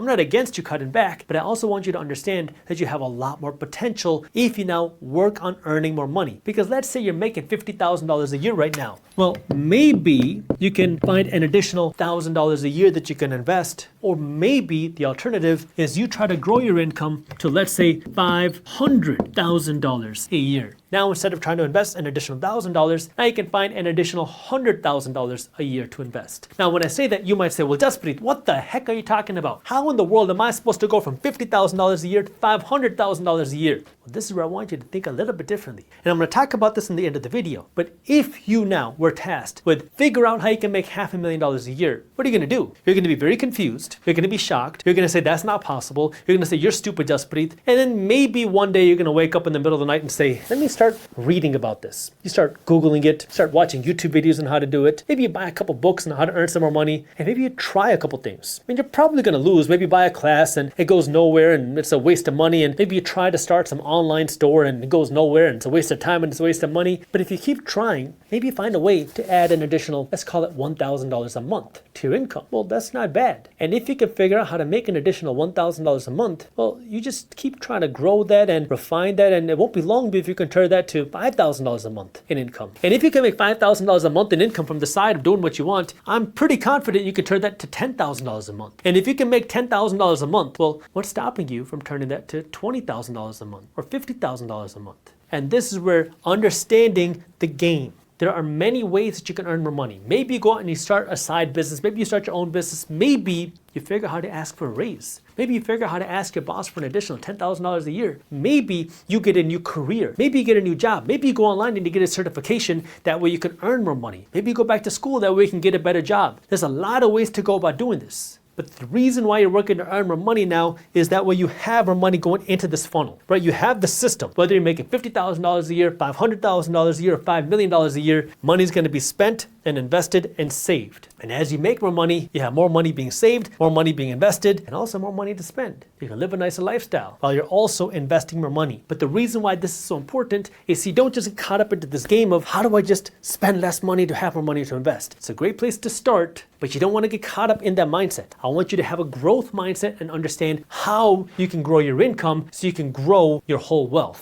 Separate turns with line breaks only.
I'm not against you cutting back, but I also want you to understand that you have a lot more potential if you now work on earning more money. Because let's say you're making $50,000 a year right now. Well, maybe you can find an additional $1,000 a year that you can invest, or maybe the alternative is you try to grow your income to, let's say, $500,000 a year. Now, instead of trying to invest an additional $1,000, now you can find an additional $100,000 a year to invest. Now, when I say that, you might say, well, Jaspreet, what the heck are you talking about? How in the world am I supposed to go from $50,000 a year to $500,000 a year? Well, this is where I want you to think a little bit differently. And I'm going to talk about this in the end of the video. But if you now were tasked with figure out how you can make $500,000 a year, what are you going to do? You're going to be very confused. You're going to be shocked. You're going to say, that's not possible. You're going to say, you're stupid, Jaspreet. And then maybe one day you're going to wake up in the middle of the night and say, let me start reading about this. You start Googling it, start watching YouTube videos on how to do it. Maybe you buy a couple books on how to earn some more money, and maybe you try a couple things. I mean, you're probably going to lose. Maybe you buy a class and it goes nowhere and it's a waste of money, and maybe you try to start some online store and it goes nowhere and it's a waste of time and it's a waste of money. But if you keep trying, maybe you find a way to add an additional, let's call it $1,000 a month to your income. Well, that's not bad. And if you can figure out how to make an additional $1,000 a month, well, you just keep trying to grow that and refine that, and it won't be long before you can turn that to $5,000 a month in income. And if you can make $5,000 a month in income from the side of doing what you want, I'm pretty confident you can turn that to $10,000 a month. And if you can make $10,000 a month, well, what's stopping you from turning that to $20,000 a month or $50,000 a month? And this is where understanding the game. There are many ways that you can earn more money. Maybe you go out and you start a side business. Maybe you start your own business. Maybe you figure out how to ask for a raise. Maybe you figure out how to ask your boss for an additional $10,000 a year. Maybe you get a new career. Maybe you get a new job. Maybe you go online and you get a certification. That way you can earn more money. Maybe you go back to school. That way you can get a better job. There's a lot of ways to go about doing this. But the reason why you're working to earn more money now is that way you have more money going into this funnel, right? You have the system. Whether you're making $50,000 a year, $500,000 a year, or $5 million a year, money's going to be spent and invested and saved. And as you make more money, you have more money being saved, more money being invested, and also more money to spend. You can live a nicer lifestyle while you're also investing more money. But the reason why this is so important is you don't just get caught up into this game of how do I just spend less money to have more money to invest. It's a great place to start, but you don't want to get caught up in that mindset. I want you to have a growth mindset and understand how you can grow your income so you can grow your whole wealth.